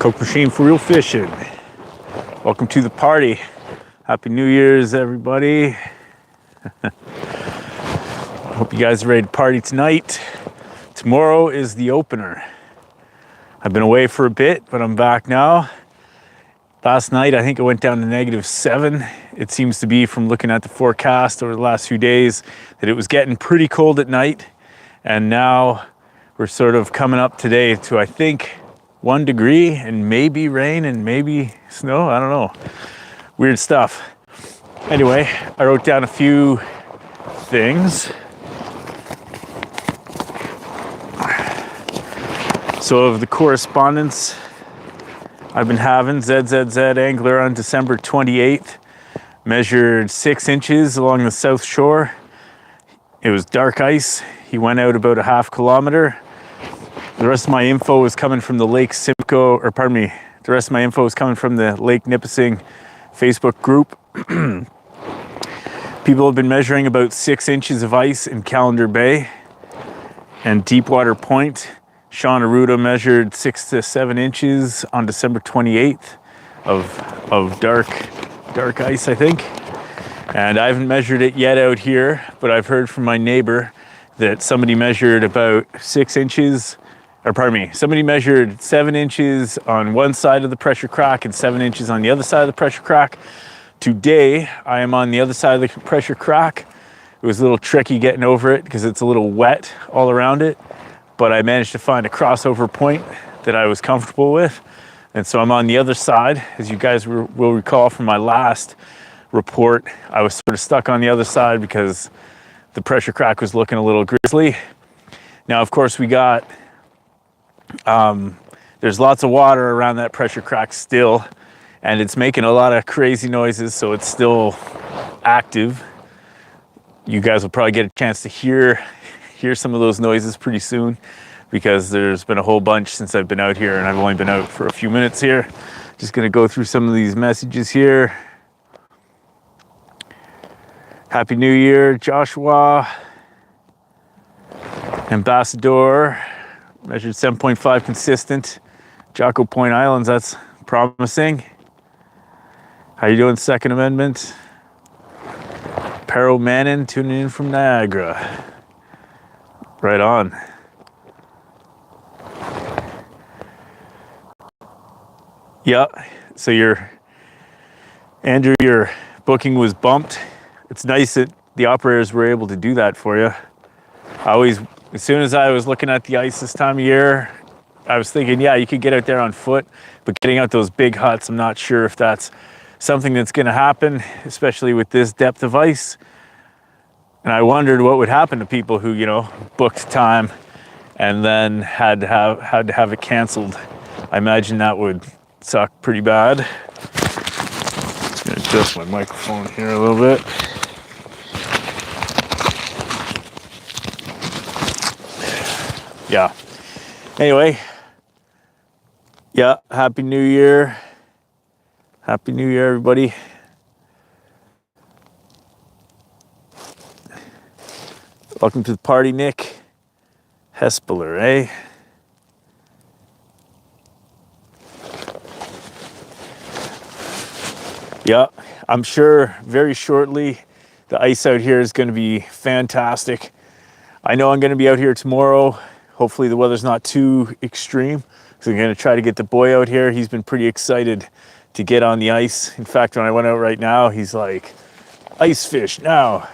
Coke machine for real fishing. Welcome to the party. Happy New Year's, everybody. Hope you guys are ready to party tonight. Tomorrow is the opener. I've been away for a bit, but I'm back now. Last night, I think it went down to -7. It seems to be, from looking at the forecast over the last few days, that it was getting pretty cold at night. And now we're sort of coming up today to, I think, 1 degree and maybe rain and maybe snow. I don't know. Weird stuff. Anyway, I wrote down a few things. So of the correspondence I've been having, ZZZ angler on December 28th measured 6 inches along the south shore. It was dark ice. He went out about a half kilometer. The rest of my info was coming from the Lake Simcoe, or pardon me, the rest of my info was coming from the Lake Nipissing Facebook group. People have been measuring about 6 inches of ice in Calendar Bay and Deepwater Point. Sean Aruda measured 6 to 7 inches on December 28th of dark ice, I think. And I haven't measured it yet out here, but I've heard from my neighbor that somebody measured about 6 inches, or pardon me, somebody measured 7 inches on one side of the pressure crack and 7 inches on the other side of the pressure crack. Today, I am on the other side of the pressure crack. It was a little tricky getting over it because it's a little wet all around it, but I managed to find a crossover point that I was comfortable with. And so I'm on the other side. As you guys will recall from my last report, I was sort of stuck on the other side because the pressure crack was looking a little grizzly. Now, of course, we got, there's lots of water around that pressure crack still, and it's making a lot of crazy noises, so it's still active. You guys will probably get a chance to hear some of those noises pretty soon, because there's been a whole bunch since I've been out here, and I've only been out for a few minutes here. Just gonna go through some of these messages here. Happy New Year, Joshua. Ambassador, measured 7.5 consistent. Jocko Point Islands, that's promising. How you doing, Second Amendment? Pero Mannon tuning in from Niagara. Right on. Yeah, so Andrew, your booking was bumped. It's nice that the operators were able to do that for you. As soon as I was looking at the ice this time of year, I was thinking, yeah, you could get out there on foot, but getting out those big huts, I'm not sure if that's something that's gonna happen, especially with this depth of ice. And I wondered what would happen to people who, booked time and then had to have it canceled. I imagine that would suck pretty bad. Just gonna adjust my microphone here a little bit. Yeah. Anyway. Yeah, Happy New Year. Happy New Year, everybody. Welcome to the party, Nick. Hespeler, eh? Yeah, I'm sure very shortly the ice out here is going to be fantastic. I know I'm going to be out here tomorrow. Hopefully the weather's not too extreme, because I'm going to try to get the boy out here. He's been pretty excited to get on the ice. In fact, when I went out right now, he's like, ice fish now.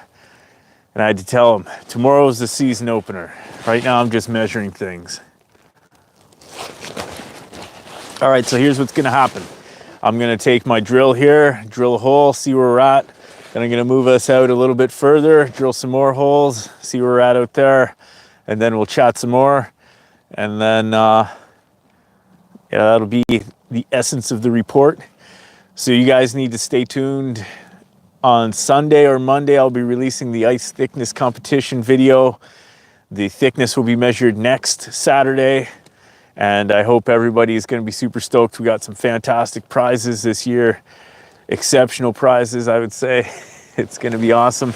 And I had to tell him, tomorrow's the season opener. Right now, I'm just measuring things. All right, so here's what's gonna happen. I'm gonna take my drill here, drill a hole, see where we're at. Then I'm gonna move us out a little bit further, drill some more holes, see where we're at out there. And then we'll chat some more. And then, yeah, that'll be the essence of the report. So you guys need to stay tuned. On Sunday or Monday, I'll be releasing the ice thickness competition video. The thickness will be measured next Saturday, and I hope everybody is going to be super stoked. We got some fantastic prizes this year, exceptional prizes, I would say. It's going to be awesome.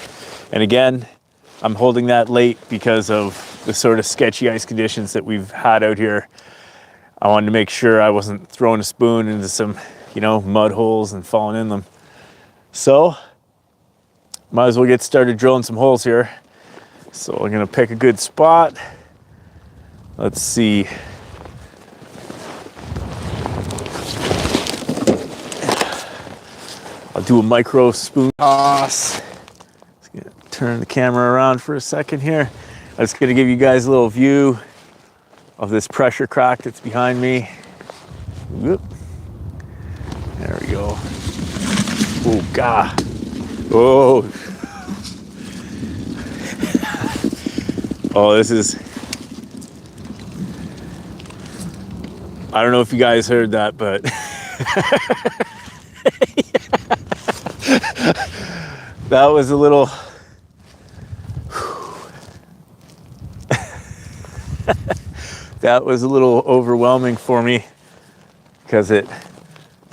And again, I'm holding that late because of the sort of sketchy ice conditions that we've had out here. I wanted to make sure I wasn't throwing a spoon into some, mud holes and falling in them. So, might as well get started drilling some holes here. So I'm gonna pick a good spot. Let's see. I'll do a micro spoon toss. Just gonna turn the camera around for a second here. I'm just gonna give you guys a little view of this pressure crack that's behind me. Whoop. There we go. Oh, God. Oh. Oh, this is... I don't know if you guys heard that, but... That was a little... That was a little overwhelming for me because there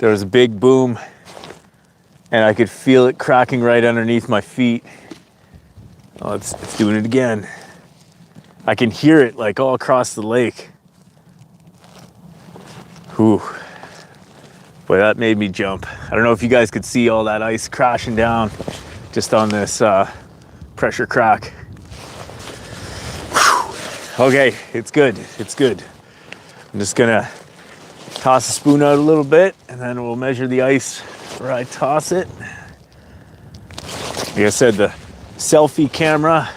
was a big boom and I could feel it cracking right underneath my feet. Oh, it's doing it again. I can hear it like all across the lake. Whew. Boy, that made me jump. I don't know if you guys could see all that ice crashing down just on this pressure crack. Okay, it's good, it's good. I'm just gonna toss the spoon out a little bit and then we'll measure the ice where I toss it. Like I said, the selfie camera,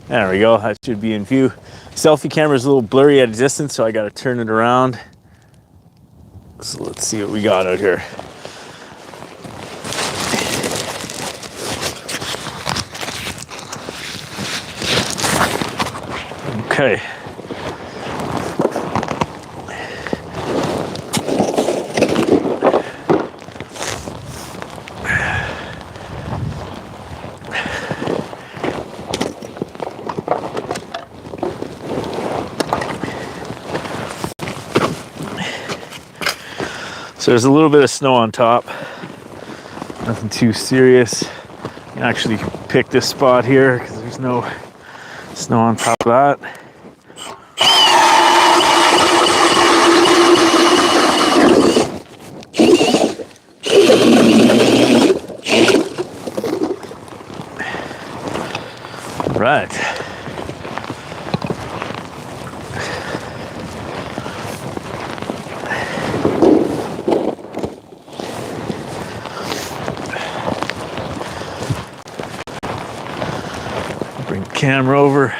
there we go, that should be in view. Selfie camera is a little blurry at a distance, so I gotta turn it around. So let's see what we got out here. Okay. So there's a little bit of snow on top. Nothing too serious. I can actually pick this spot here because there's no snow on top of that. All right. Bring the camera over.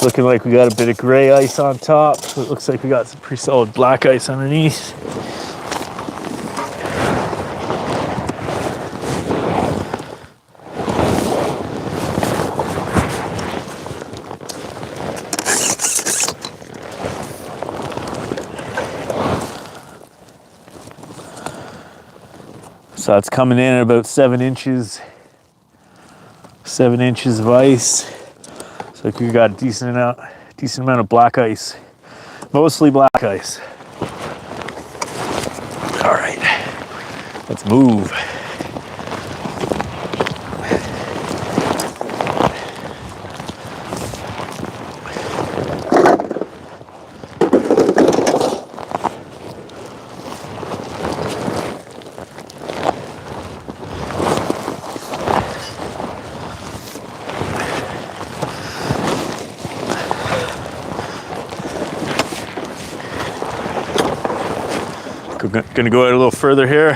Looking like we got a bit of gray ice on top, so it looks like we got some pretty solid black ice underneath. So it's coming in at about 7 inches. 7 inches of ice. So like we got a decent amount of black ice, mostly black ice. All right, let's move. Gonna go out a little further here.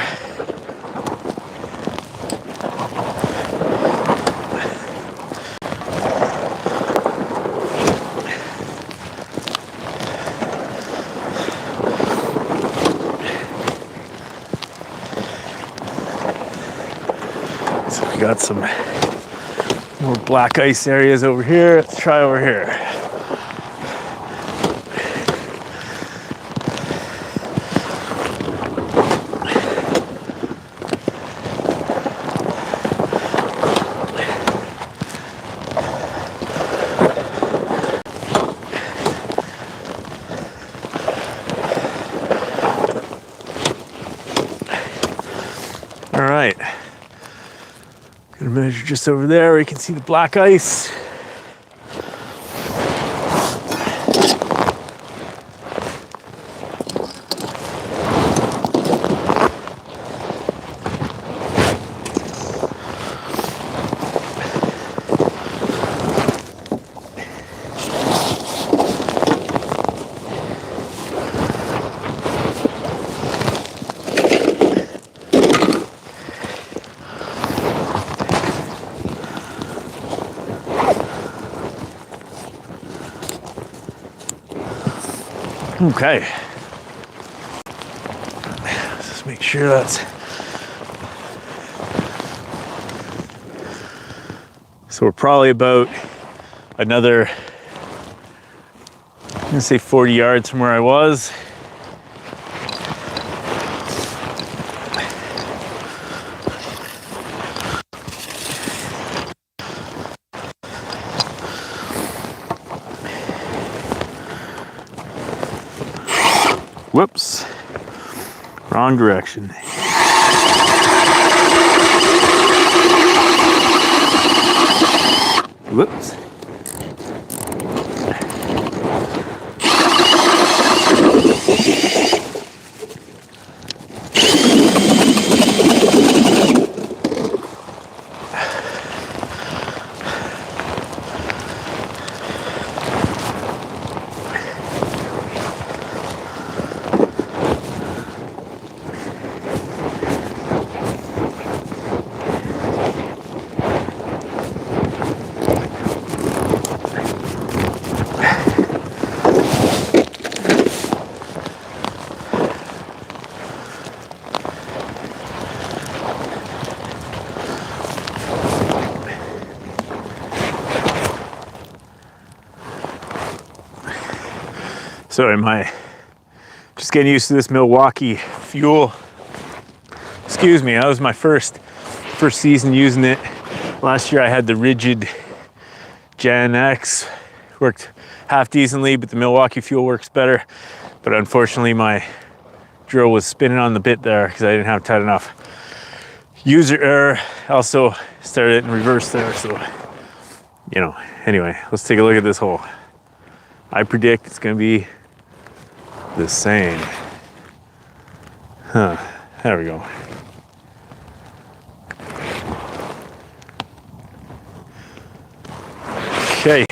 So we got some more black ice areas over here. Let's try over here. measure just over there where you can see the black ice. Okay. Let's just make sure that's... So we're probably about another, I'm gonna say 40 yards from where I was. Whoops, wrong direction. Whoops. Sorry, just getting used to this Milwaukee fuel. Excuse me, that was my first season using it. Last year I had the Rigid Gen X, worked half decently, but the Milwaukee fuel works better. But unfortunately my drill was spinning on the bit there because I didn't have tight enough user error. Also started it in reverse there, so you know. Anyway, let's take a look at this hole. I predict it's gonna be the same. Huh, there we go. Okay.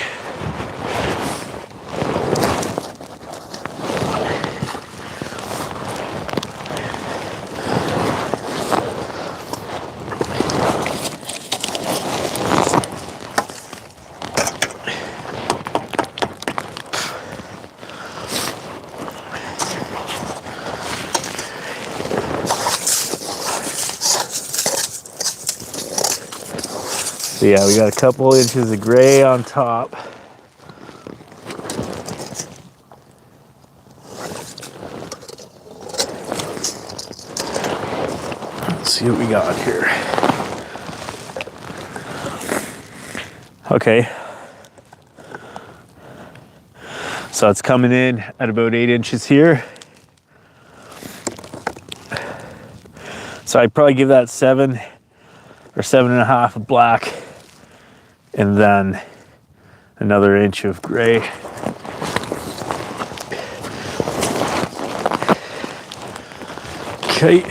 So yeah, we got a couple inches of gray on top. Let's see what we got here. Okay. So it's coming in at about 8 inches here. So I'd probably give that 7 or 7.5 of black, and then another inch of gray. Okay.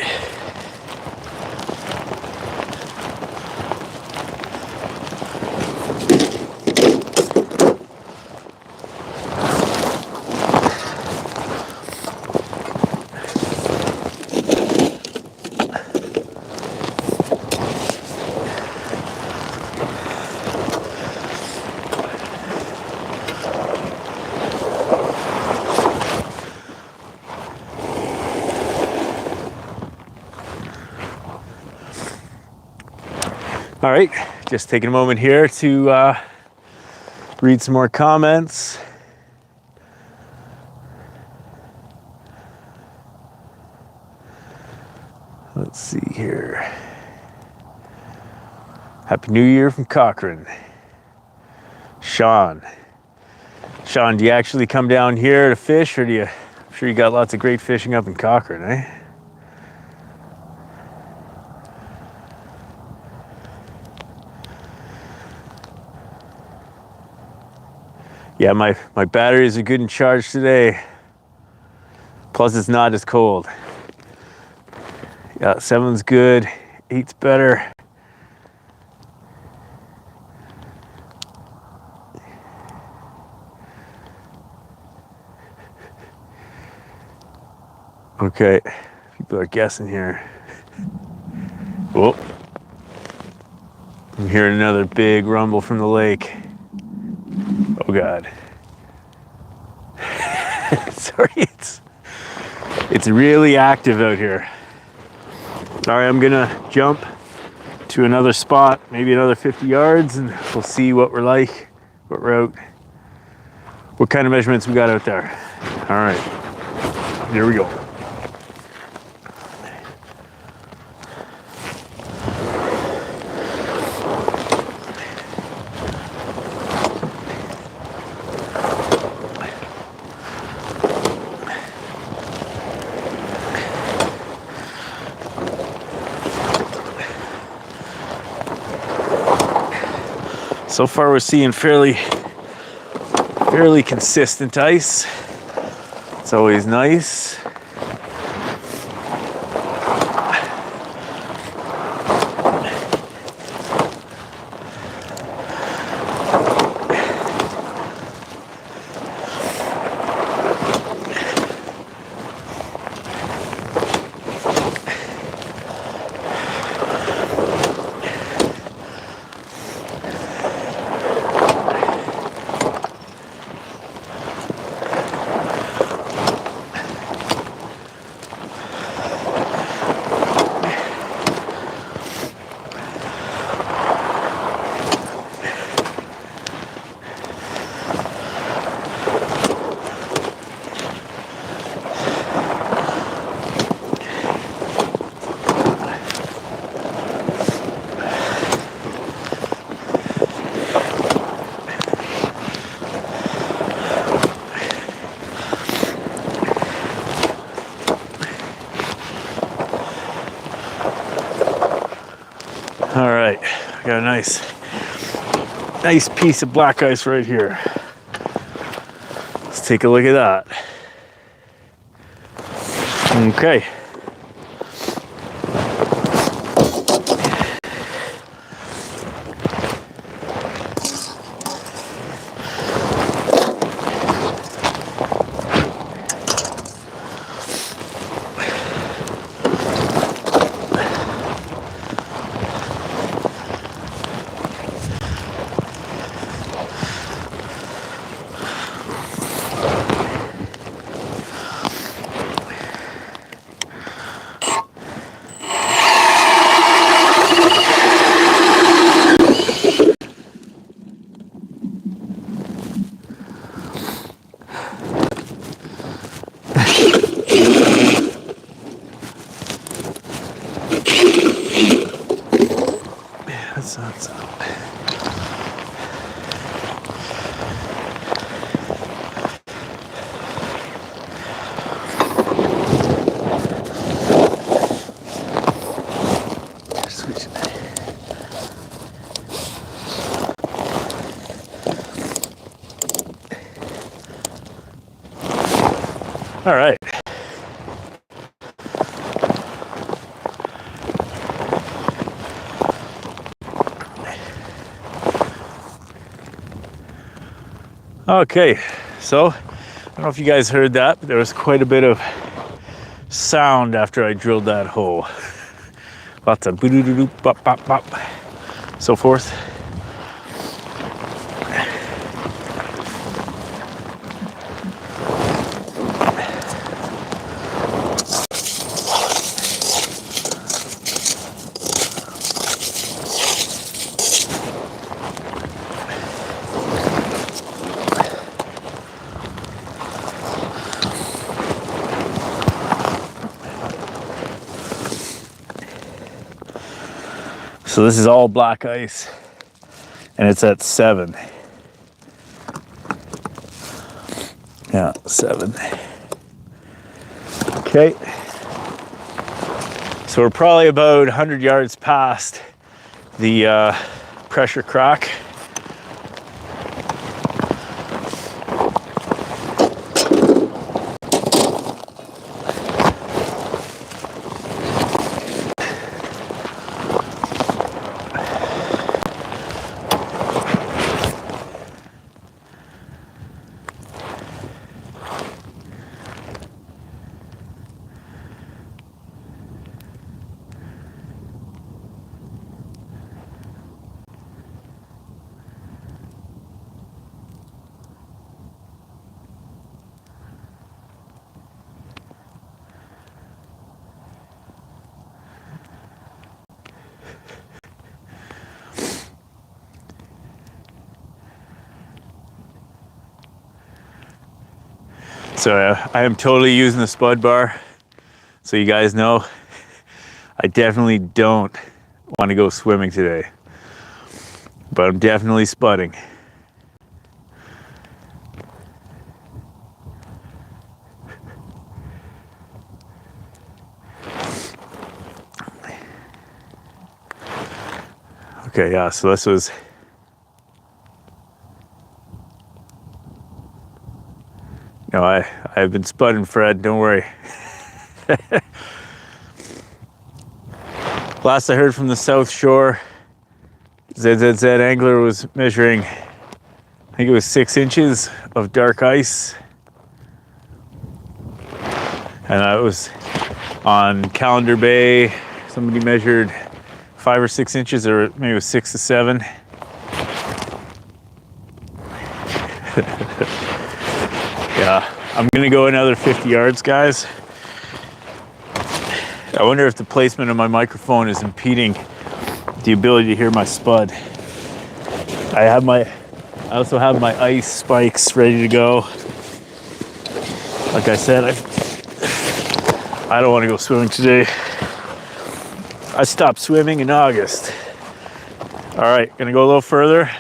All right, just taking a moment here to read some more comments. Let's see here. Happy New Year from Cochrane. Sean, do you actually come down here to fish, or I'm sure you got lots of great fishing up in Cochrane, eh? Yeah, my batteries are good and charged today. Plus it's not as cold. Yeah, 7's good, 8's better. Okay, people are guessing here. Whoa. I'm hearing another big rumble from the lake. Oh God. Sorry, it's really active out here. All right, I'm gonna jump to another spot, maybe another 50 yards, and we'll see what we're like, what route, what kind of measurements we got out there. All right, here we go. So far we're seeing fairly consistent ice. It's always nice. All right, I got a nice piece of black ice right here. Let's take a look at that. Okay. That's all right. Okay, so I don't know if you guys heard that, but there was quite a bit of sound after I drilled that hole. Lots of boo-doo-doo-doo, bop, bop, bop, so forth. So this is all black ice, and it's at 7. Yeah, 7. Okay. So we're probably about 100 yards past the pressure crack. So I am totally using the spud bar. So you guys know, I definitely don't want to go swimming today. But I'm definitely spudding. Okay, yeah, so this was... No, I've been spudding, Fred, don't worry. Last I heard from the South Shore, ZZZ Angler was measuring, I think it was 6 inches of dark ice. And that was on Calendar Bay. Somebody measured 5 or 6 inches, or maybe it was 6 to 7. Yeah, I'm gonna go another 50 yards, guys. I wonder if the placement of my microphone is impeding the ability to hear my spud. I also have my ice spikes ready to go. Like I said, I don't want to go swimming today. I stopped swimming in August. All right, gonna go a little further.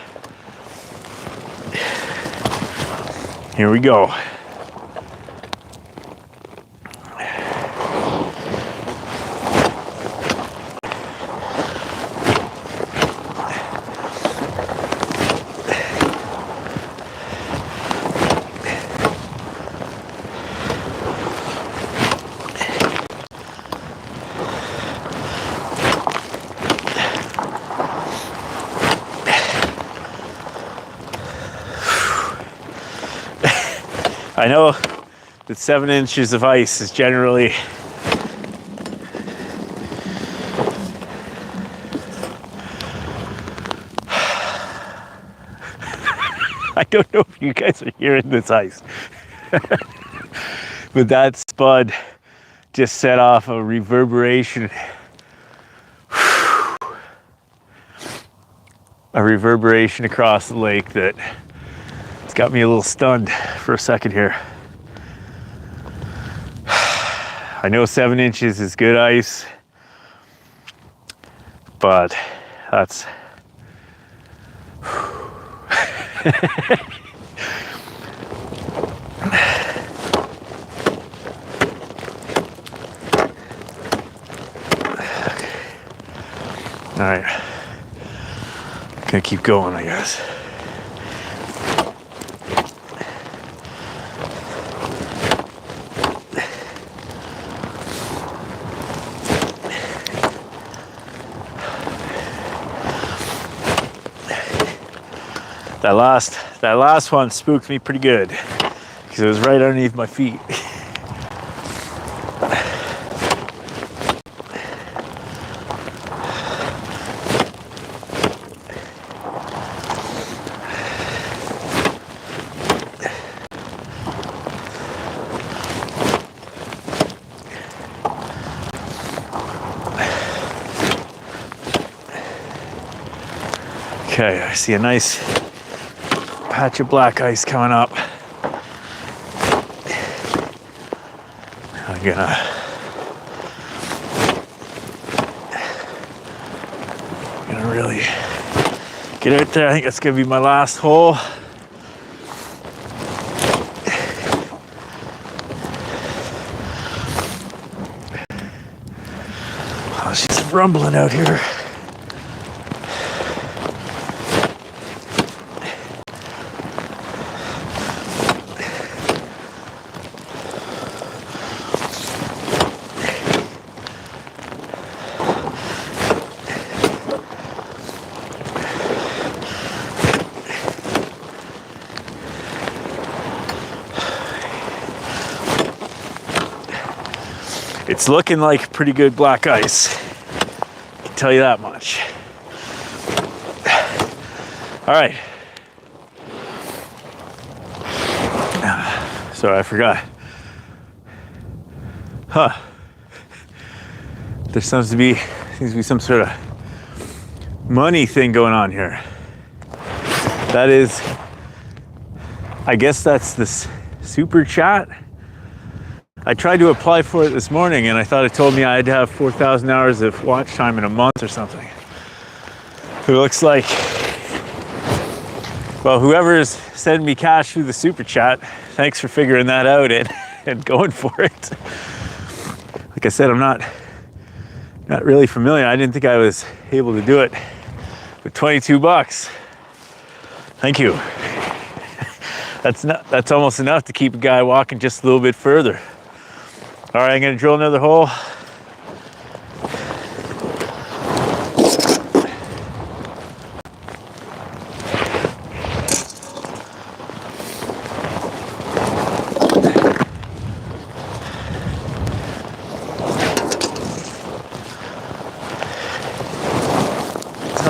Here we go. I know that 7 inches of ice is generally I don't know if you guys are hearing this ice. But that spud just set off a reverberation. A reverberation across the lake that it's got me a little stunned for a second here. I know 7 inches is good ice, but that's all right. Gonna keep going, I guess. That last one spooked me pretty good because it was right underneath my feet. Okay, I see a nice patch of black ice coming up. I'm gonna really get out there. I think that's gonna be my last hole. Oh, she's rumbling out here. It's looking like pretty good black ice. I can tell you that much. All right. Sorry, I forgot. There seems to be some sort of money thing going on here. That is, I guess that's the super chat I tried to apply for it this morning and I thought it told me I'd have 4,000 hours of watch time in a month or something. It looks like, well, whoever is sending me cash through the super chat, thanks for figuring that out and going for it. Like I said, I'm not really familiar. I didn't think I was able to do it with 22 bucks. Thank you. That's almost enough to keep a guy walking just a little bit further. All right, I'm gonna drill another hole. So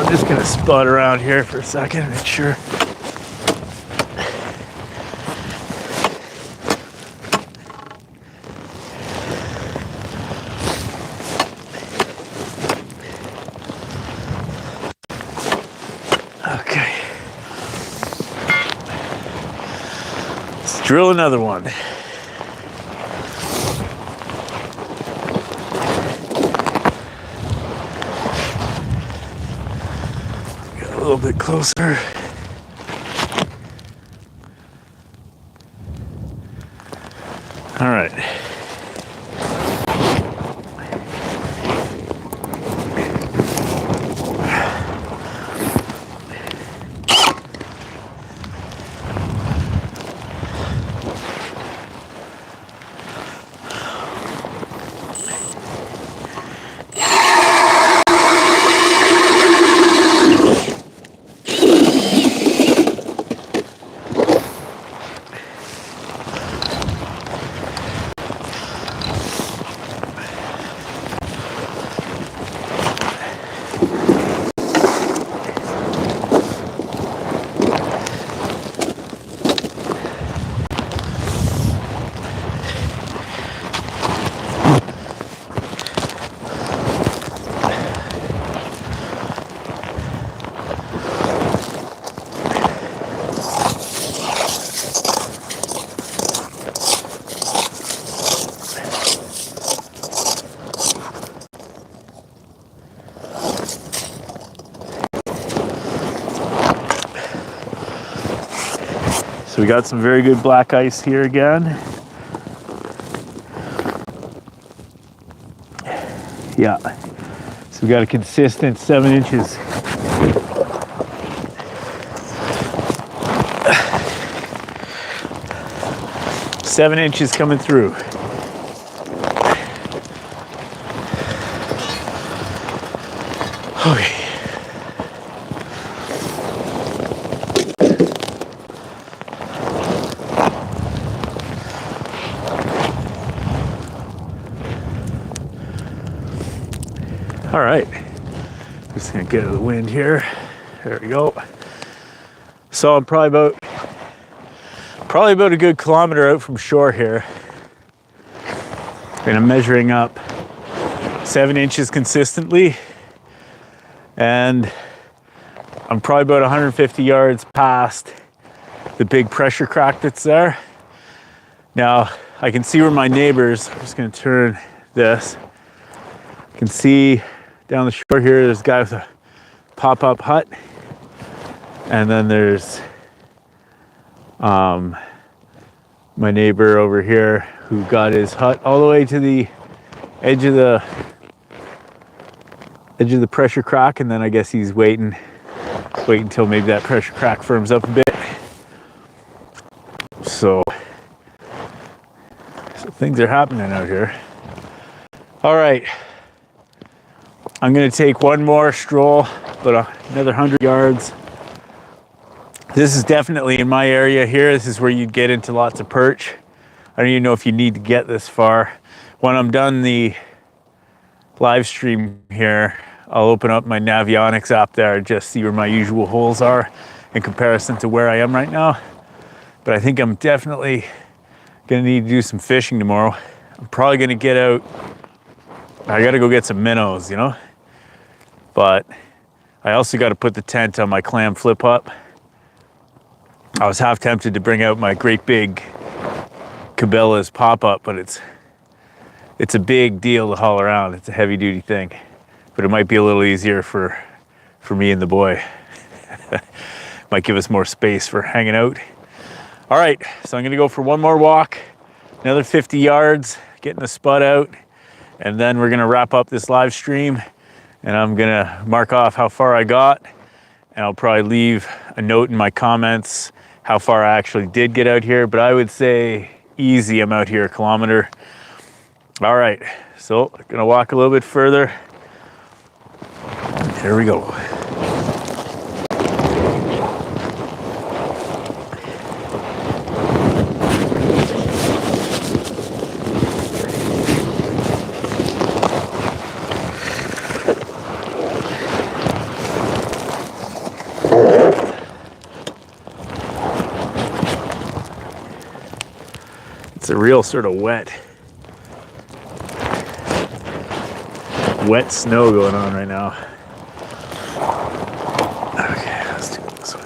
I'm just gonna spot around here for a second and make sure. Drill another one. Get a little bit closer. All right. So we got some very good black ice here again. Yeah, so we got a consistent 7 inches. Seven inches coming through. Okay. All right, just gonna get out of the wind here. There we go. So I'm probably about a good kilometer out from shore here. And I'm measuring up 7 inches consistently. And I'm probably about 150 yards past the big pressure crack that's there. Now, I can see where my neighbors, I'm just gonna turn this. I can see down the shore here, there's a guy with a pop-up hut. And then there's my neighbor over here who got his hut all the way to the edge of the pressure crack, and then I guess he's waiting until maybe that pressure crack firms up a bit. So things are happening out here. All right, I'm gonna take one more stroll, but another 100 yards. This is definitely in my area here. This is where you'd get into lots of perch. I don't even know if you need to get this far. When I'm done the live stream here, I'll open up my Navionics app there and just see where my usual holes are in comparison to where I am right now. But I think I'm definitely gonna need to do some fishing tomorrow. I'm probably gonna get out. I gotta go get some minnows, you know? But I also gotta put the tent on my clam flip up. I was half tempted to bring out my great big Cabela's pop-up, but it's it's a big deal to haul around. It's a heavy duty thing, but it might be a little easier for me and the boy. Might give us more space for hanging out. All right, so I'm gonna go for one more walk, another 50 yards, getting the spud out, and then we're gonna wrap up this live stream, and I'm gonna mark off how far I got, and I'll probably leave a note in my comments how far I actually did get out here, but I would say easy, I'm out here a kilometer. All right, so gonna walk a little bit further. Here we go. It's a real sort of wet snow going on right now. Okay, let's do it this way.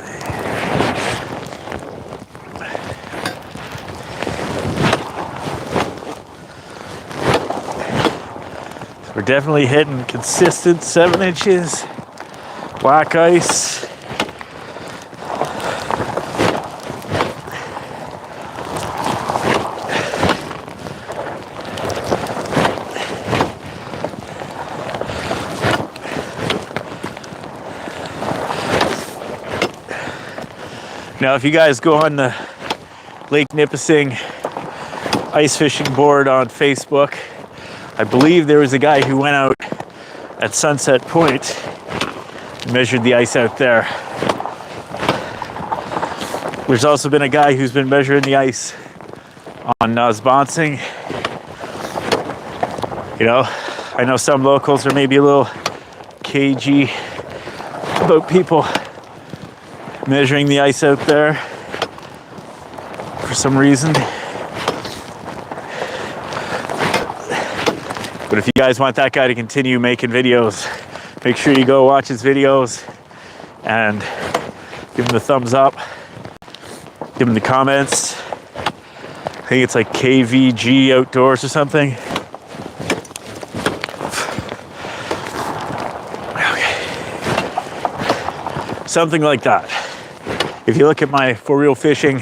So we're definitely hitting consistent 7 inches, black ice. Now, if you guys go on the Lake Nipissing ice fishing board on Facebook, I believe there was a guy who went out at Sunset Point and measured the ice out there. There's also been a guy who's been measuring the ice on Nipissing. You know, I know some locals are maybe a little cagey about people measuring the ice out there for some reason. But if you guys want that guy to continue making videos, make sure you go watch his videos and give him the thumbs up, give him the comments. I think it's like KVG Outdoors or something. Okay. Something like that. If you look at my For Real Fishing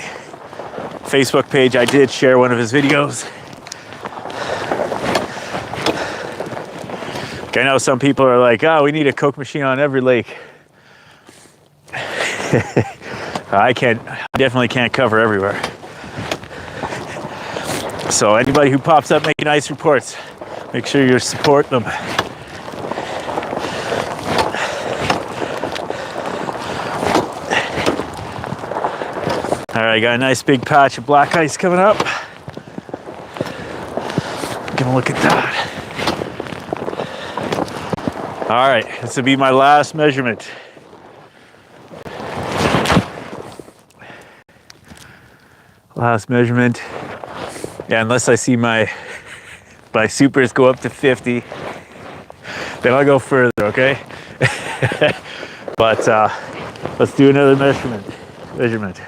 Facebook page, I did share one of his videos. I know some people are like, oh, we need a Coke machine on every lake. I definitely can't cover everywhere. So anybody who pops up making ice reports, make sure you support them. All right, got a nice big patch of black ice coming up. Gonna look at that. All right, this will be my last measurement. Last measurement. Yeah, unless I see my supers go up to 50, then I'll go further, okay? But let's do another measurement.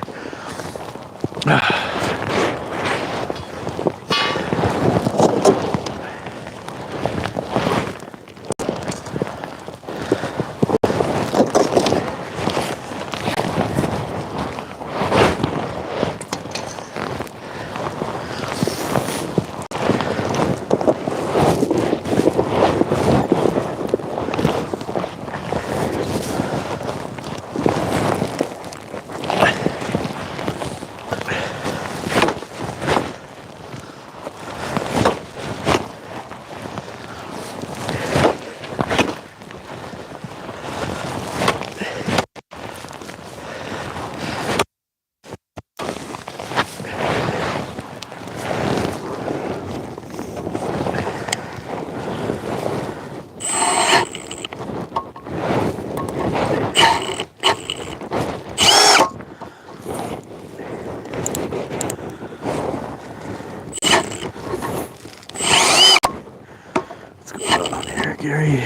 Gary.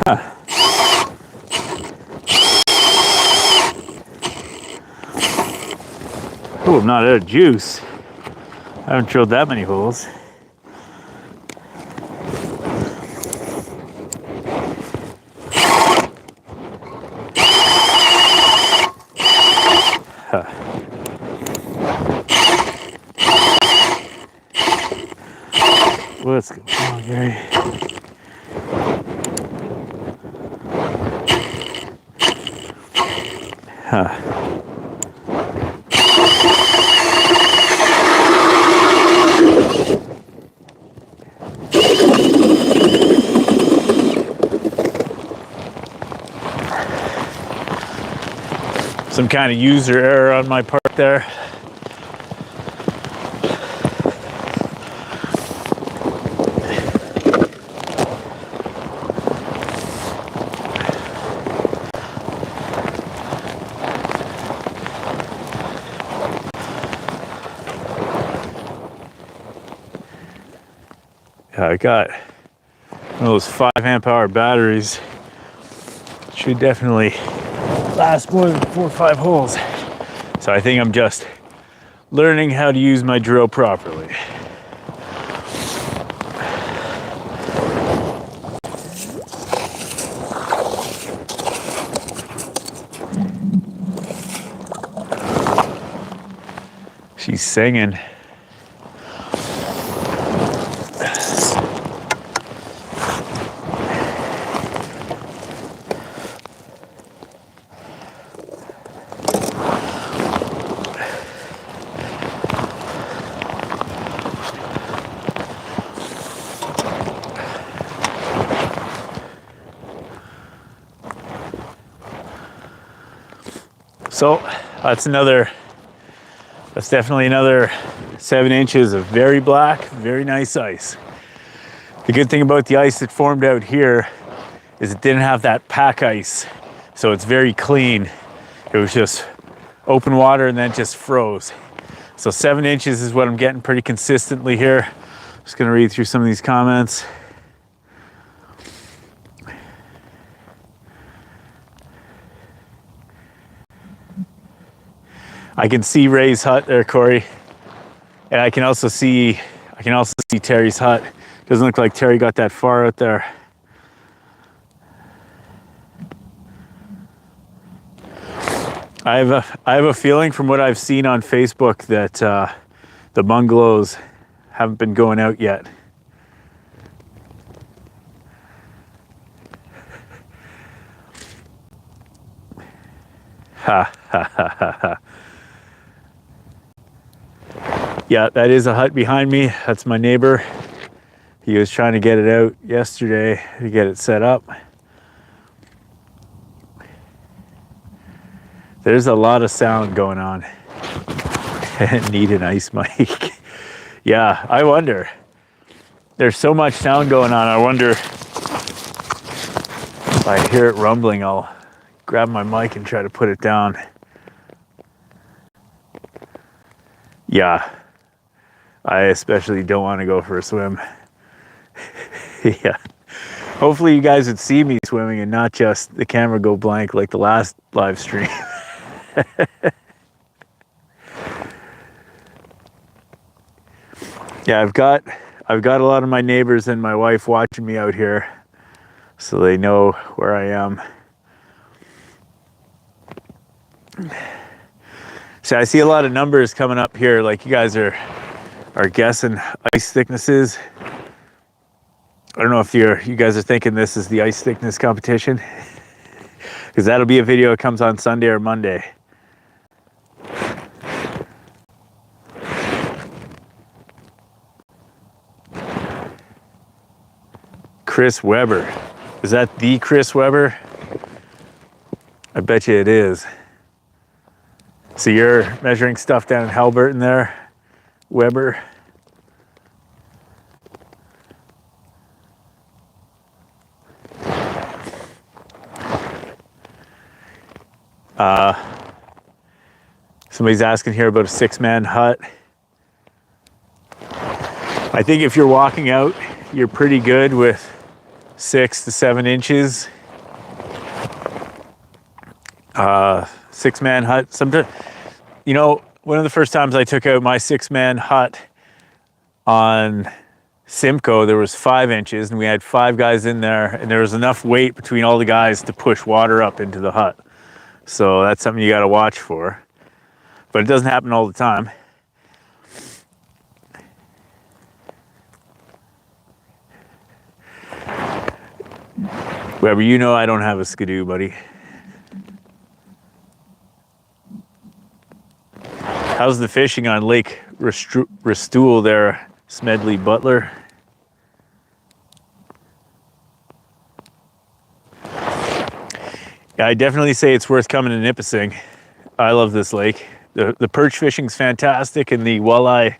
Huh. Oh, I'm not out of juice. I haven't drilled that many holes. Huh. What's going on, Gary? Huh. Some kind of user error on my part there. I got one of those 5 amp-hour batteries. Should definitely last more than 4 or 5 holes. So I think I'm just learning how to use my drill properly. She's singing. So that's definitely another 7 inches of very black, very nice ice. The good thing about the ice that formed out here is it didn't have that pack ice. So it's very clean. It was just open water and then just froze. So 7 inches is what I'm getting pretty consistently here. Just gonna read through some of these comments. I can see Ray's hut there, Corey. And I can also see Terry's hut. Doesn't look like Terry got that far out there. I have a feeling from what I've seen on Facebook that the bungalows haven't been going out yet. Ha ha ha ha ha. Yeah, that is a hut behind me. That's my neighbor. He was trying to get it out yesterday to get it set up. There's a lot of sound going on. Need an ice mic. Yeah, I wonder. There's so much sound going on. I wonder if I hear it rumbling, I'll grab my mic and try to put it down. Yeah. I especially don't want to go for a swim. Yeah. Hopefully you guys would see me swimming and not just the camera go blank like the last live stream. Yeah, I've got a lot of my neighbors and my wife watching me out here, so they know where I am. So I see a lot of numbers coming up here, like you guys are guessing ice thicknesses. I don't know if you guys are thinking this is the ice thickness competition, because that'll be a video that comes on Sunday or Monday. Chris Weber. Is that the Chris Weber? I bet you it is. So you're measuring stuff down in Halberton there, Weber? Somebody's asking here about a 6-man hut. I think if you're walking out, you're pretty good with 6 to 7 inches. 6-man hut. Sometimes, you know, one of the first times I took out my 6-man hut on Simcoe, there was 5 inches and we had 5 guys in there, and there was enough weight between all the guys to push water up into the hut. So that's something you got to watch for. But it doesn't happen all the time. Weber, you know I don't have a skidoo, buddy. How's the fishing on Lake Restoule there, Smedley Butler? Yeah, I definitely say it's worth coming to Nipissing. I love this lake. The perch fishing's fantastic, and the walleye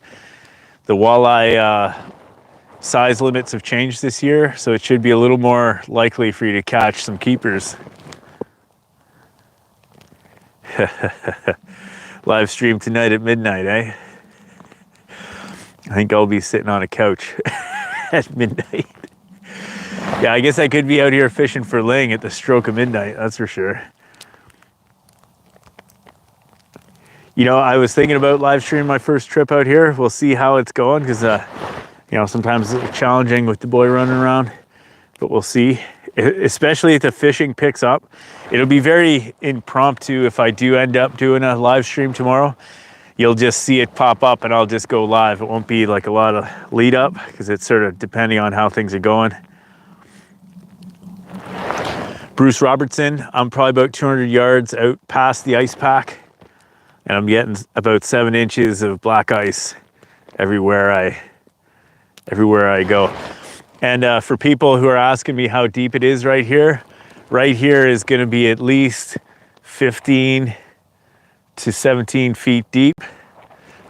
size limits have changed this year, so it should be a little more likely for you to catch some keepers. Live stream tonight at midnight, eh? I think I'll be sitting on a couch at midnight. Yeah, I guess I could be out here fishing for ling at the stroke of midnight, that's for sure. You know, I was thinking about live streaming my first trip out here. We'll see how it's going, because you know, sometimes it's challenging with the boy running around, but we'll see. Especially if the fishing picks up. It'll be very impromptu if I do end up doing a live stream tomorrow. You'll just see it pop up and I'll just go live. It won't be like a lot of lead up, because it's sort of depending on how things are going. Bruce Robertson, I'm probably about 200 yards out past the ice pack, and I'm getting about 7 inches of black ice everywhere I go. And for people who are asking me how deep it is right here is going to be at least 15 to 17 feet deep,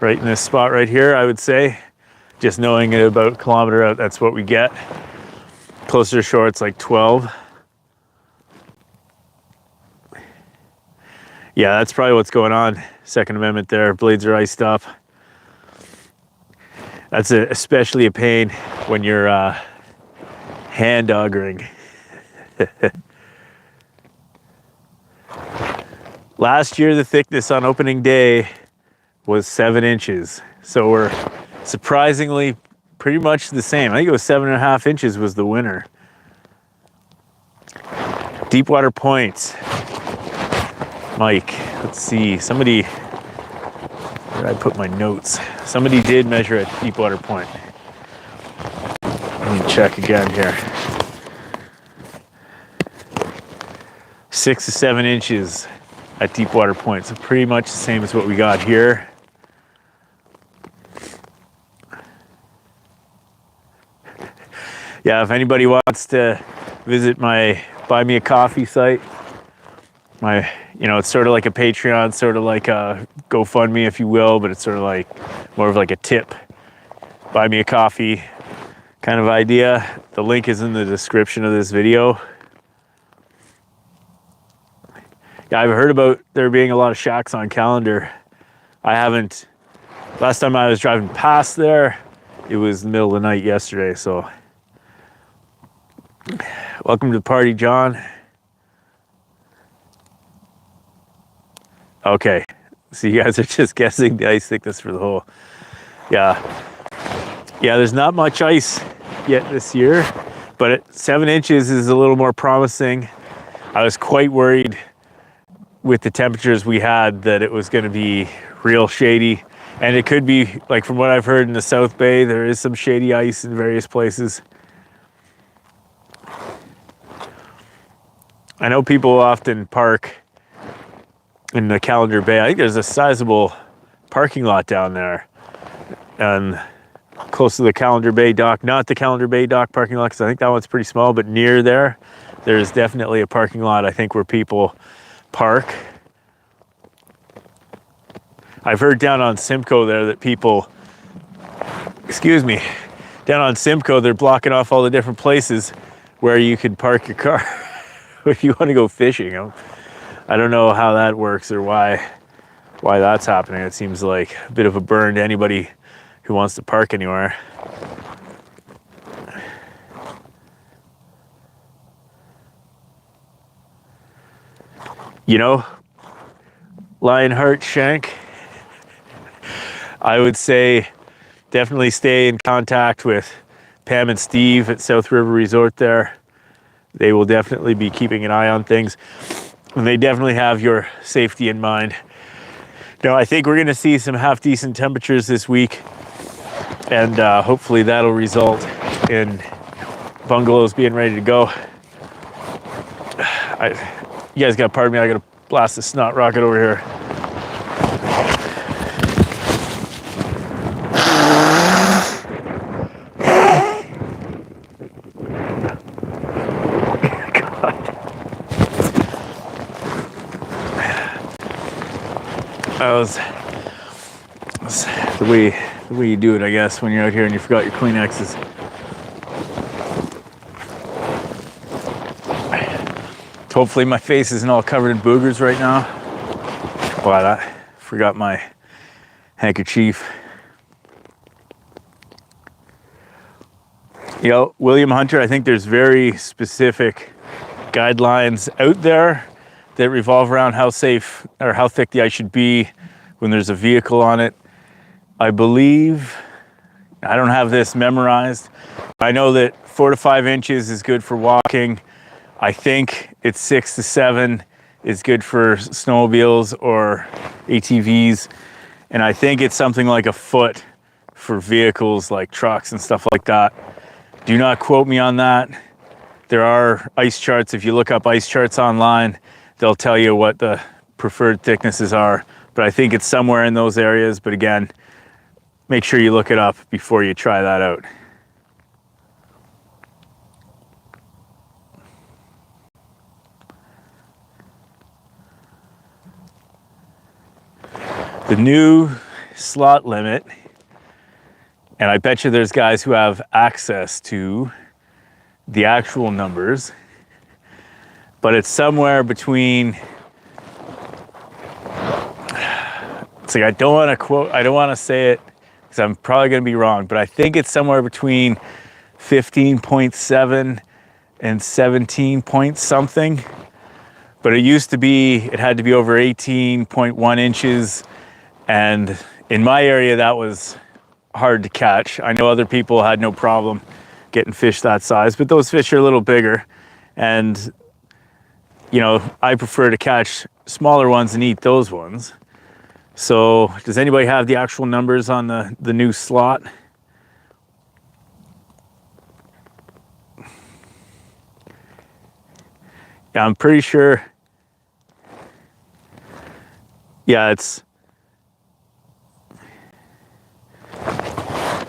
right in this spot right here, I would say. Just knowing it about a kilometer out, that's what we get. Closer to shore, it's like 12. Yeah, that's probably what's going on. Second Amendment there, blades are iced up. That's especially a pain when you're hand augering. Last year, the thickness on opening day was 7 inches. So we're surprisingly pretty much the same. I think it was 7.5 inches was the winner. Deepwater Point. Mike, let's see. Somebody, where did I put my notes? Somebody did measure at Deepwater Point. Let me check again here. 6 to 7 inches at Deepwater Point. So pretty much the same as what we got here. Yeah, if anybody wants to visit my Buy Me a Coffee site, it's sort of like a Patreon, sort of like a GoFundMe, if you will, but it's sort of like more of like a tip, buy me a coffee kind of idea. The link is in the description of this video. Yeah, I've heard about there being a lot of shacks on Calendar. I haven't. Last time I was driving past there, it was the middle of the night yesterday, so. Welcome to the party, John. Okay, so you guys are just guessing the ice thickness for the hole. Yeah, there's not much ice yet this year, but at 7 inches is a little more promising. I was quite worried with the temperatures we had that it was going to be real shady, and it could be, like from what I've heard in the South Bay, there is some shady ice in various places. I know people often park in the Calendar Bay. I think there's a sizable parking lot down there, and close to the Calendar Bay dock, not the Calendar Bay dock parking lot, because I think that one's pretty small, but near there's definitely a parking lot, I think, where people park. I've heard down on Simcoe there that people, down on Simcoe, they're blocking off all the different places where you could park your car if you want to go fishing. I don't know how that works or why that's happening. It seems like a bit of a burn to anybody who wants to park anywhere. You know, Lionheart Shank, I would say definitely stay in contact with Pam and Steve at South River Resort there. They will definitely be keeping an eye on things, and they definitely have your safety in mind. Now, I think we're going to see some half decent temperatures this week, and hopefully that'll result in bungalows being ready to go. You guys got to pardon me, I got to blast the snot rocket over here. That's the way you do it, I guess, when you're out here and you forgot your Kleenexes. Hopefully my face isn't all covered in boogers right now, but I forgot my handkerchief. You know, William Hunter, I think there's very specific guidelines out there that revolve around how safe or how thick the ice should be when there's a vehicle on it. I believe, I don't have this memorized. I know that 4 to 5 inches is good for walking. I think it's 6 to 7 is good for snowmobiles or ATVs. And I think it's something like a foot for vehicles like trucks and stuff like that. Do not quote me on that. There are ice charts. If you look up ice charts online, they'll tell you what the preferred thicknesses are. But I think it's somewhere in those areas. But again, make sure you look it up before you try that out. The new slot limit, and I bet you there's guys who have access to the actual numbers, but it's somewhere between, it's like I don't want to say it because I'm probably going to be wrong, but I think it's somewhere between 15.7 and 17 point something. But it used to be, it had to be over 18.1 inches. And in my area, that was hard to catch. I know other people had no problem getting fish that size, but those fish are a little bigger. And, you know, I prefer to catch smaller ones and eat those ones. So does anybody have the actual numbers on the new slot? Yeah, I'm pretty sure. Yeah, it's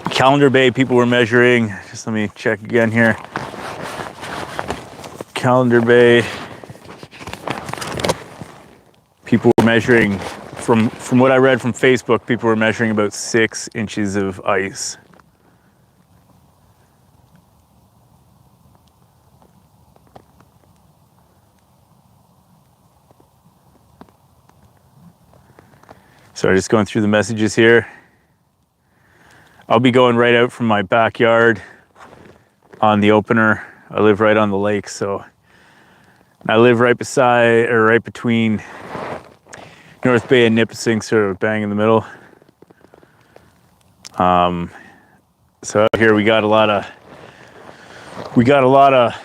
Calendar Bay. People were measuring. Just let me check again here. Calendar Bay. People were measuring, from what I read from Facebook, people were measuring about 6 inches of ice. Sorry, just going through the messages here. I'll be going right out from my backyard on the opener. I live right on the lake, so I live right beside, or right between North Bay and Nipissing, sort of bang in the middle. So out here we got a lot of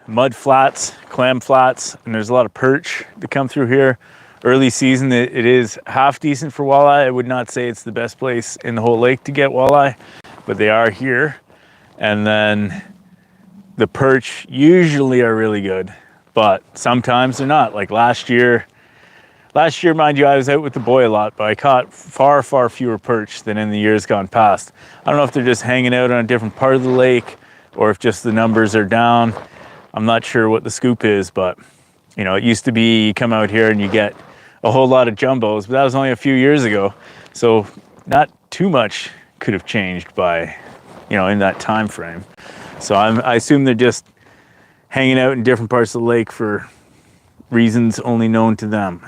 mud flats, clam flats, and there's a lot of perch that come through here. Early season, it is half decent for walleye. I would not say it's the best place in the whole lake to get walleye, but they are here. And then the perch usually are really good, but sometimes they're not. Like last year, mind you, I was out with the boy a lot, but I caught far, far fewer perch than in the years gone past. I don't know if they're just hanging out on a different part of the lake or if just the numbers are down. I'm not sure what the scoop is, but you know, it used to be you come out here and you get a whole lot of jumbos, but that was only a few years ago. So not too much could have changed by, you know, in that time frame. So I assume they're just hanging out in different parts of the lake for reasons only known to them.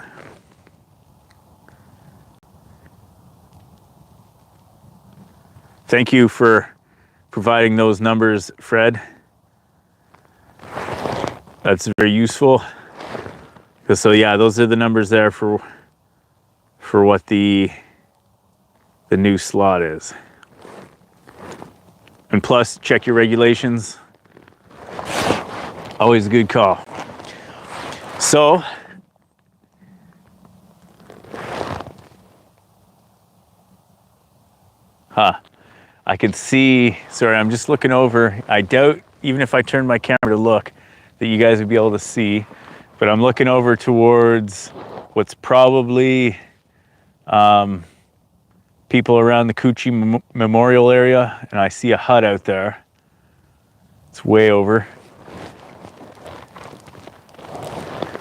Thank you for providing those numbers, Fred. That's very useful. So yeah, those are the numbers there for what the the new slot is. And plus, check your regulations. Always a good call. So, I can see, sorry, I'm just looking over. I doubt, even if I turn my camera to look, that you guys would be able to see. But I'm looking over towards what's probably people around the Coochie Memorial area, and I see a hut out there. It's way over.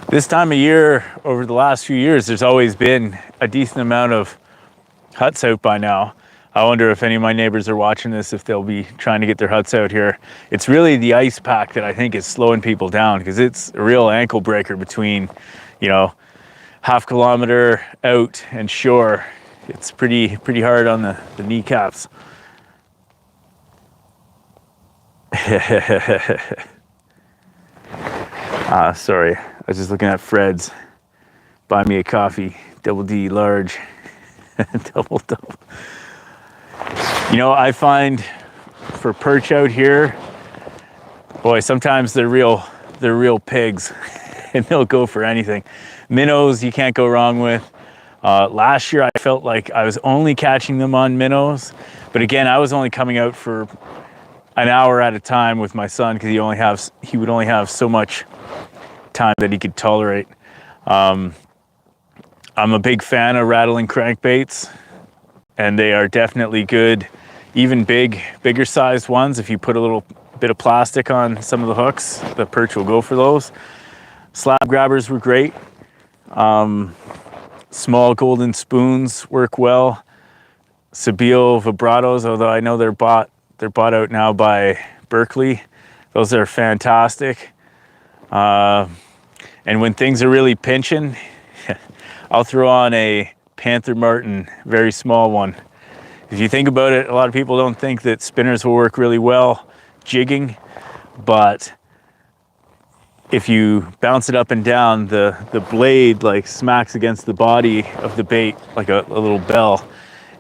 This time of year, over the last few years, there's always been a decent amount of huts out by now. I wonder if any of my neighbors are watching this, if they'll be trying to get their huts out here. It's really the ice pack that I think is slowing people down, because it's a real ankle breaker between, you know, half-kilometer out and shore. It's pretty hard on the kneecaps. Sorry, I was just looking at Fred's. Buy me a coffee, double D large, double. You know, I find for perch out here, boy, sometimes they're real pigs, and they'll go for anything. Minnows, you can't go wrong with. Last year, I felt like I was only catching them on minnows, but again, I was only coming out for an hour at a time with my son, because he would only have so much time that he could tolerate. I'm a big fan of rattling crankbaits, and they are definitely good. Even bigger sized ones, if you put a little bit of plastic on some of the hooks, the perch will go for those. Slab grabbers were great. Small golden spoons work well. Sebile vibratos, although I know they're bought out now by Berkeley. Those are fantastic. And when things are really pinching, I'll throw on a Panther Martin, very small one. If you think about it, a lot of people don't think that spinners will work really well jigging, but if you bounce it up and down, the blade like smacks against the body of the bait like a little bell.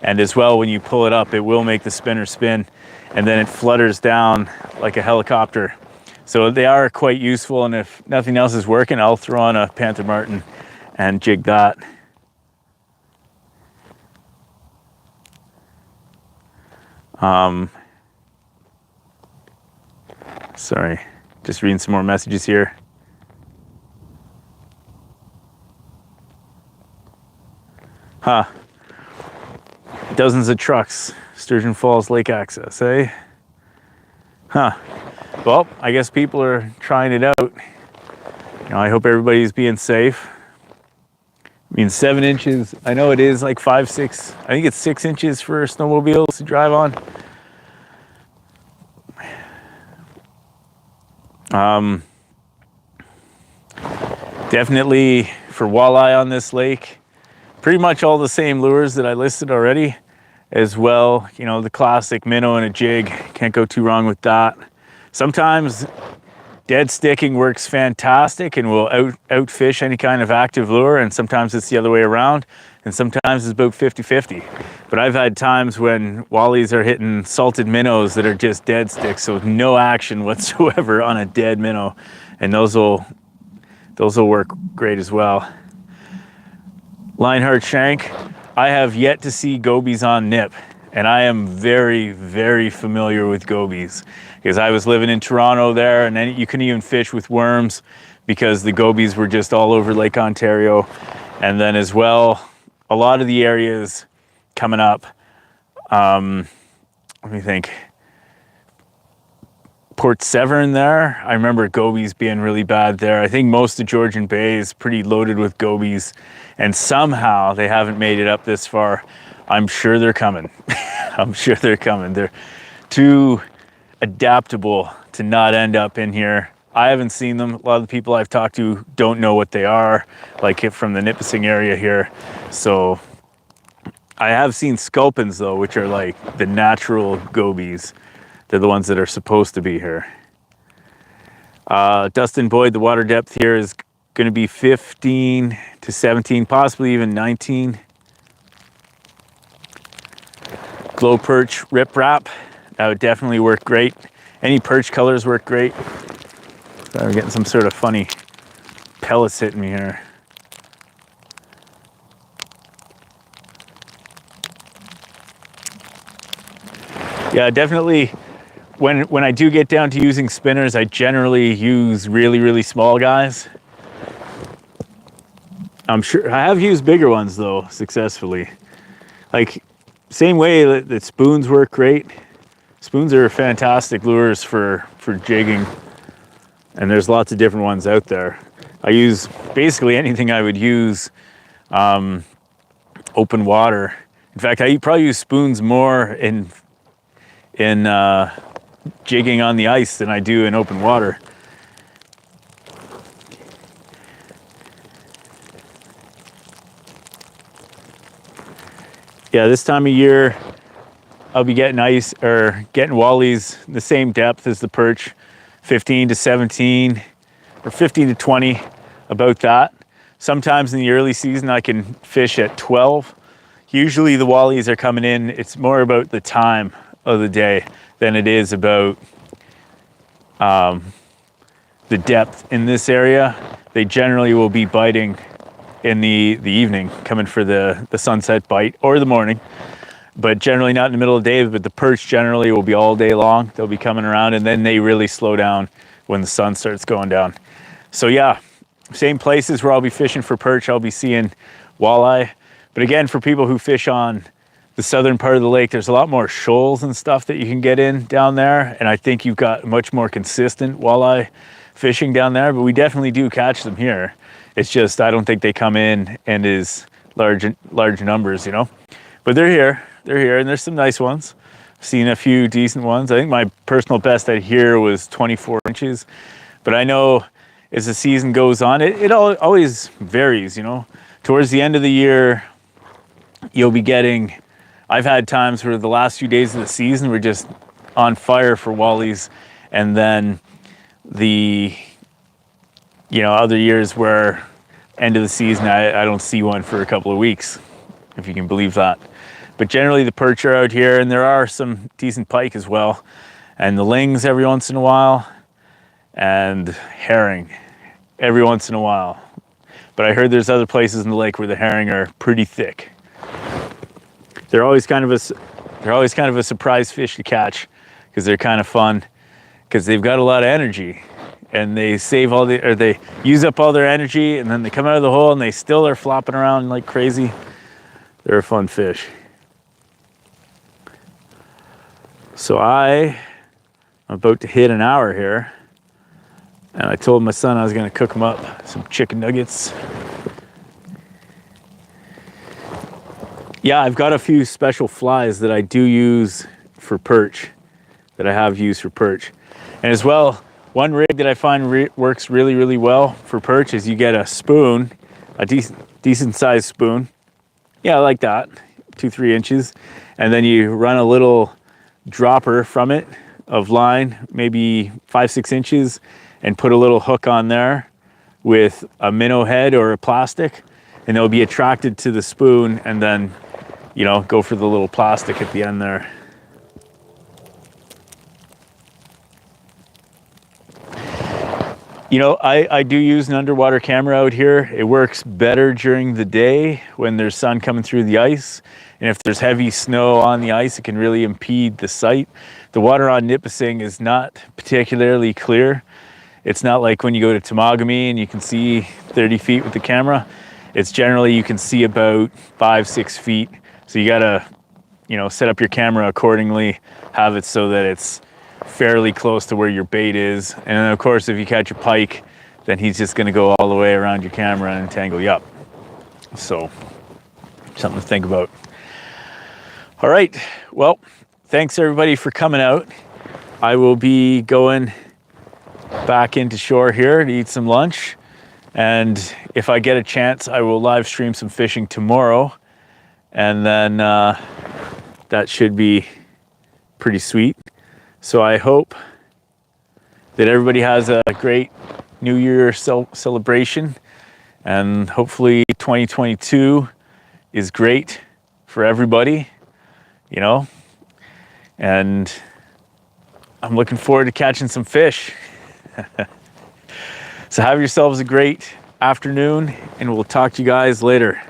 And as well, when you pull it up, it will make the spinner spin, and then it flutters down like a helicopter. So they are quite useful, and if nothing else is working, I'll throw on a Panther Martin and jig that. Sorry, just reading some more messages here. Dozens of trucks, Sturgeon Falls Lake access, eh? Well, I guess people are trying it out. You know, I hope everybody's being safe. I mean, 7 inches, I know it is like 5, 6, I think it's 6 inches for snowmobiles to drive on. Definitely for walleye on this lake, pretty much all the same lures that I listed already as well. You know, the classic minnow and a jig, can't go too wrong with that. Sometimes dead sticking works fantastic and will outfish any kind of active lure, and sometimes it's the other way around, and sometimes it's about 50-50. But I've had times when wallies are hitting salted minnows that are just dead sticks, so no action whatsoever on a dead minnow, and those will work great as well. Lionheart shank, I have yet to see gobies on nip, and I am very, very familiar with gobies, because I was living in Toronto there, and then you couldn't even fish with worms because the gobies were just all over Lake Ontario. And then as well, a lot of the areas coming up, let me think, Port Severn there, I remember gobies being really bad there. I think most of Georgian Bay is pretty loaded with gobies, and somehow they haven't made it up this far. I'm sure they're coming. I'm sure they're coming. They're too adaptable to not end up in here. I haven't seen them. A lot of the people I've talked to don't know what they are, like from the Nipissing area here. So I have seen sculpins though, which are like the natural gobies. They're the ones that are supposed to be here. Dustin Boyd, the water depth here is going to be 15 to 17, possibly even 19. glow perch rip wrap. That would definitely work great. Any perch colors work great. I'm getting some sort of funny pellets hitting me here. Yeah, definitely. When I do get down to using spinners, I generally use really small guys. I'm sure I have used bigger ones though successfully. Like same way that spoons work great. Spoons are fantastic lures for jigging, and there's lots of different ones out there. I use basically anything I would use open water. In fact, I probably use spoons more in jigging on the ice than I do in open water. Yeah, this time of year, I'll be getting ice or getting wallies the same depth as the perch, 15 to 17 or 15 to 20, about that. Sometimes in the early season, I can fish at 12. Usually the wallies are coming in. It's more about the time of the day than it is about the depth in this area. They generally will be biting in the evening, coming for the sunset bite or the morning, but generally not in the middle of the day. But the perch generally will be all day long. They'll be coming around, and then they really slow down when the sun starts going down. So yeah, same places where I'll be fishing for perch, I'll be seeing walleye. But again, for people who fish on the southern part of the lake, there's a lot more shoals and stuff that you can get in down there, and I think you've got much more consistent walleye fishing down there. But we definitely do catch them here. It's just I don't think they come in and is large numbers, you know. But they're here, and there's some nice ones. I've seen a few decent ones. I think my personal best out here was 24 inches. But I know as the season goes on, it always varies, you know. Towards the end of the year, you'll be getting, I've had times where the last few days of the season were just on fire for wallies, and then the other years where end of the season, I don't see one for a couple of weeks, if you can believe that. But generally the perch are out here, and there are some decent pike as well, and the lings every once in a while, and herring every once in a while. But I heard there's other places in the lake where the herring are pretty thick. They're always kind of a surprise fish to catch, because they're kind of fun, because they've got a lot of energy. And they they use up all their energy, and then they come out of the hole and they still are flopping around like crazy. They're a fun fish. So I'm about to hit an hour here, and I told my son I was gonna cook him up some chicken nuggets. Yeah, I've got a few special flies that I do use for perch, that I have used for perch. And as well, one rig that I find works really well for perch is you get a spoon, a decent sized spoon. Yeah, like that, 2-3 inches. And then you run a little dropper from it of line, maybe 5-6 inches, and put a little hook on there with a minnow head or a plastic, and they'll be attracted to the spoon, and then, go for the little plastic at the end there. I do use an underwater camera out here. It works better during the day when there's sun coming through the ice. And if there's heavy snow on the ice, it can really impede the sight. The water on Nipissing is not particularly clear. It's not like when you go to Temagami and you can see 30 feet with the camera. It's generally, you can see about 5-6 feet. So you gotta, set up your camera accordingly, have it so that it's fairly close to where your bait is. And then of course, if you catch a pike, then he's just gonna go all the way around your camera and tangle you up. So, something to think about. All right, well, thanks everybody for coming out. I will be going back into shore here to eat some lunch. And if I get a chance, I will live stream some fishing tomorrow. And then that should be pretty sweet. So I hope that everybody has a great New Year celebration, and hopefully 2022 is great for everybody. and I'm looking forward to catching some fish. So have yourselves a great afternoon, and we'll talk to you guys later.